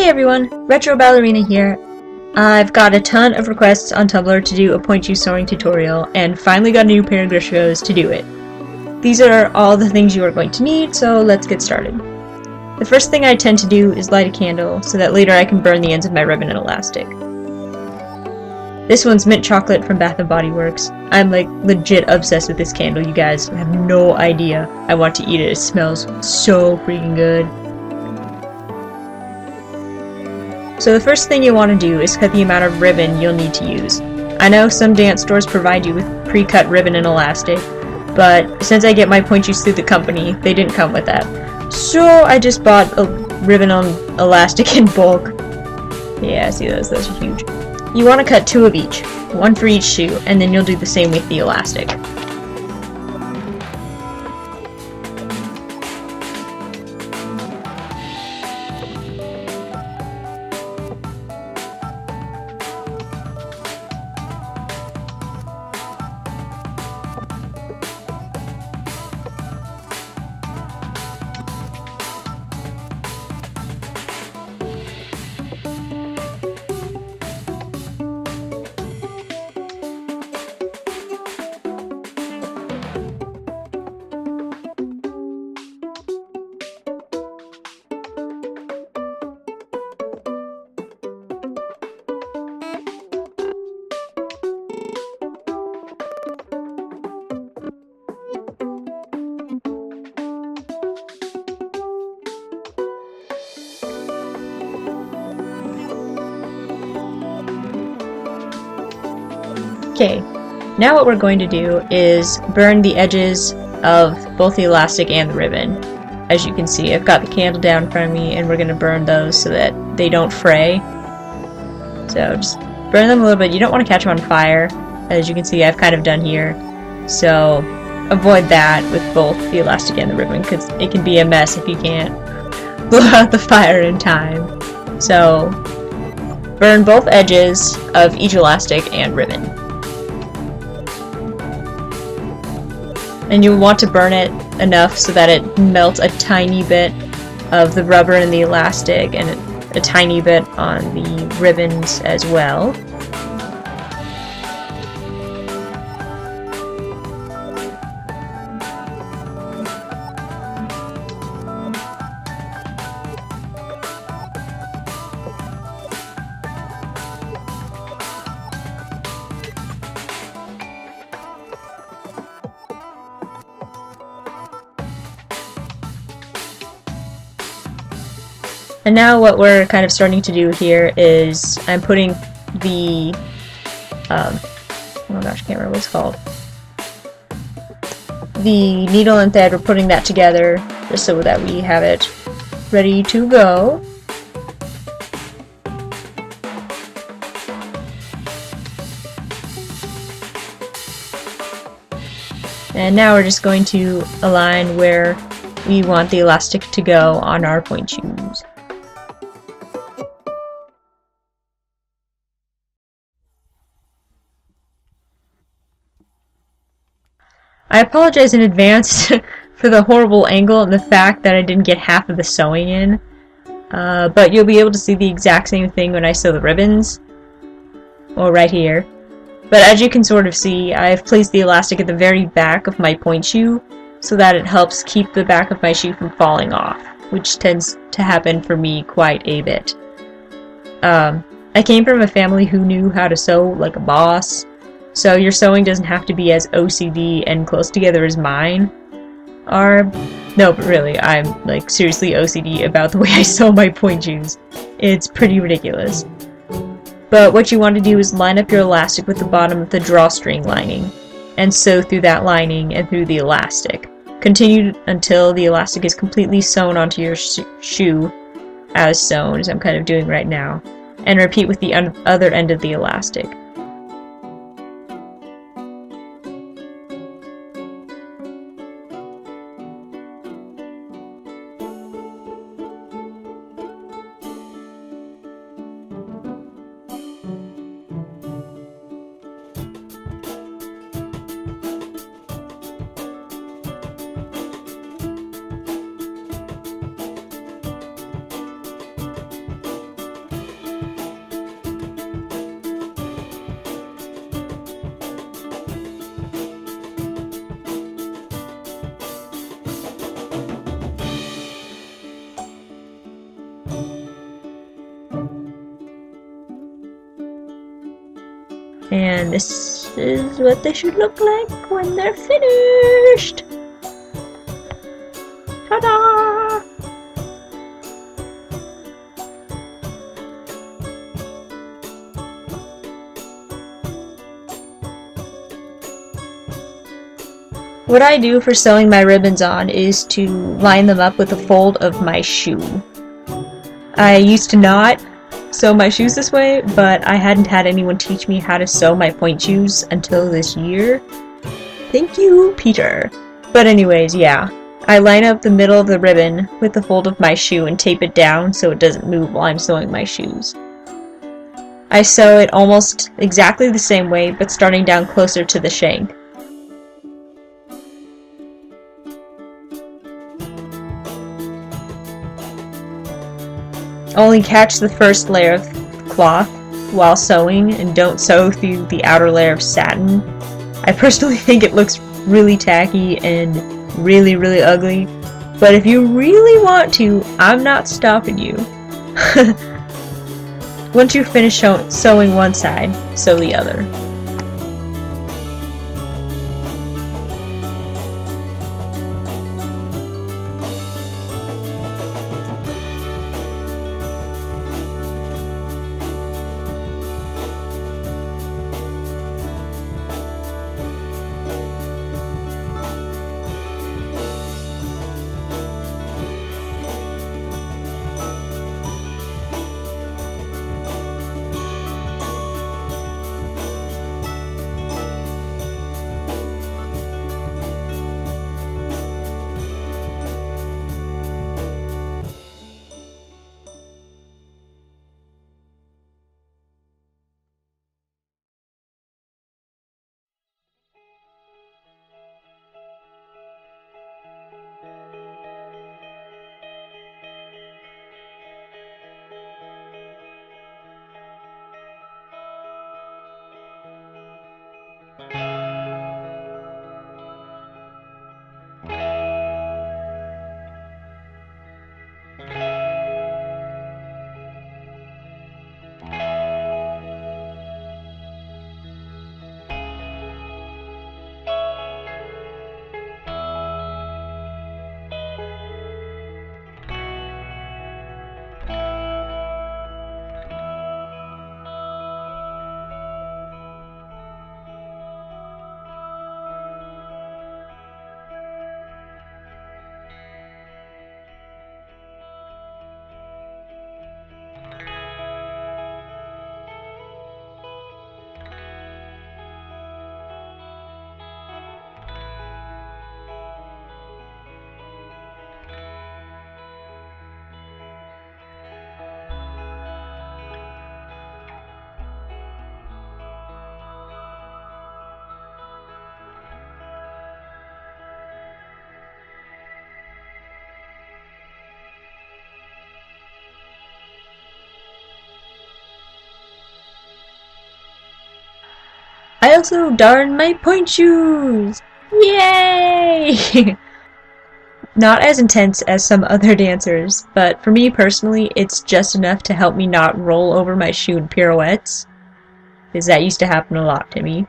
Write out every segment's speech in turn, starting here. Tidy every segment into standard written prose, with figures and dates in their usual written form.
Hey everyone, Retro Ballerina here. I've got a ton of requests on Tumblr to do a point shoe sewing tutorial, and finally got a new pair of Grishkos to do it. These are all the things you are going to need, so let's get started. The first thing I tend to do is light a candle, so that later I can burn the ends of my ribbon and elastic. This one's mint chocolate from Bath & Body Works. I'm like legit obsessed with this candle, you guys have no idea. I want to eat it, it smells so freaking good. So the first thing you want to do is cut the amount of ribbon you'll need to use. I know some dance stores provide you with pre-cut ribbon and elastic, but since I get my point shoes through the company, they didn't come with that. So I just bought a ribbon on elastic in bulk. Yeah, see those are huge. You want to cut 2 of each, 1 for each shoe, and then you'll do the same with the elastic. Okay, now what we're going to do is burn the edges of both the elastic and the ribbon. As you can see, I've got the candle down in front of me and we're going to burn those so that they don't fray. So just burn them a little bit. You don't want to catch them on fire. As you can see, I've kind of done here. So avoid that with both the elastic and the ribbon because it can be a mess if you can't blow out the fire in time. So burn both edges of each elastic and ribbon. And you want to burn it enough so that it melts a tiny bit of the rubber and the elastic and a tiny bit on the ribbons as well. And now what we're kind of starting to do here is I'm putting the, oh gosh, I can't remember what it's called. The needle and thread, we're putting that together just so that we have it ready to go. And now we're just going to align where we want the elastic to go on our point shoes. I apologize in advance for the horrible angle and the fact that I didn't get half of the sewing in, but you'll be able to see the exact same thing when I sew the ribbons, well, right here. But as you can sort of see, I've placed the elastic at the very back of my point shoe so that it helps keep the back of my shoe from falling off, which tends to happen for me quite a bit. I came from a family who knew how to sew like a boss, so your sewing doesn't have to be as OCD and close together as mine are. No, but really, I'm like seriously OCD about the way I sew my point shoes. It's pretty ridiculous. But what you want to do is line up your elastic with the bottom of the drawstring lining and sew through that lining and through the elastic. Continue until the elastic is completely sewn onto your shoe as sewn, as I'm kind of doing right now, and repeat with the other end of the elastic. And this is what they should look like when they're finished. Ta-da! What I do for sewing my ribbons on is to line them up with the fold of my shoe. I used to not sew my shoes this way, but I hadn't had anyone teach me how to sew my point shoes until this year. Thank you, Peter. But anyways, yeah. I line up the middle of the ribbon with the fold of my shoe and tape it down so it doesn't move while I'm sewing my shoes. I sew it almost exactly the same way, but starting down closer to the shank. Only catch the first layer of cloth while sewing and don't sew through the outer layer of satin. I personally think it looks really tacky and really ugly, but if you really want to, I'm not stopping you. Once you finish sewing one side, sew the other. I also darn my point shoes! Yay! Not as intense as some other dancers, but for me personally, it's just enough to help me not roll over my shoe in pirouettes, because that used to happen a lot to me.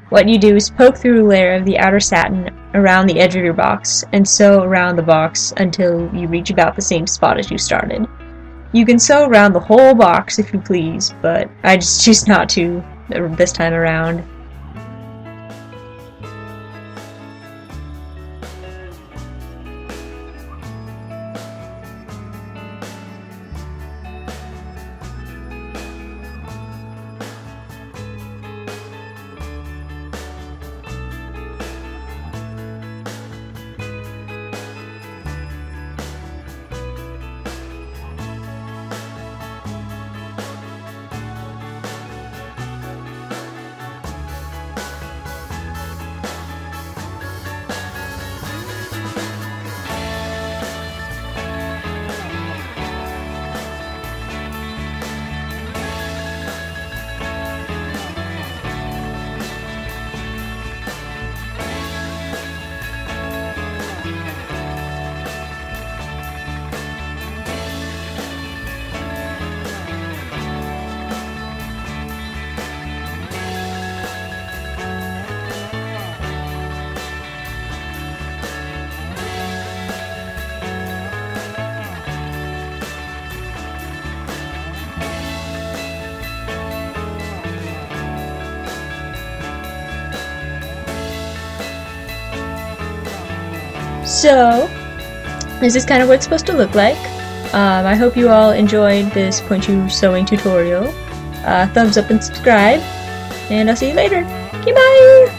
What you do is poke through a layer of the outer satin around the edge of your box, and sew around the box until you reach about the same spot as you started. You can sew around the whole box if you please, but I just choose not to this time around. So, this is kind of what it's supposed to look like. I hope you all enjoyed this Pointe sewing tutorial. Thumbs up and subscribe, and I'll see you later. Okay, bye!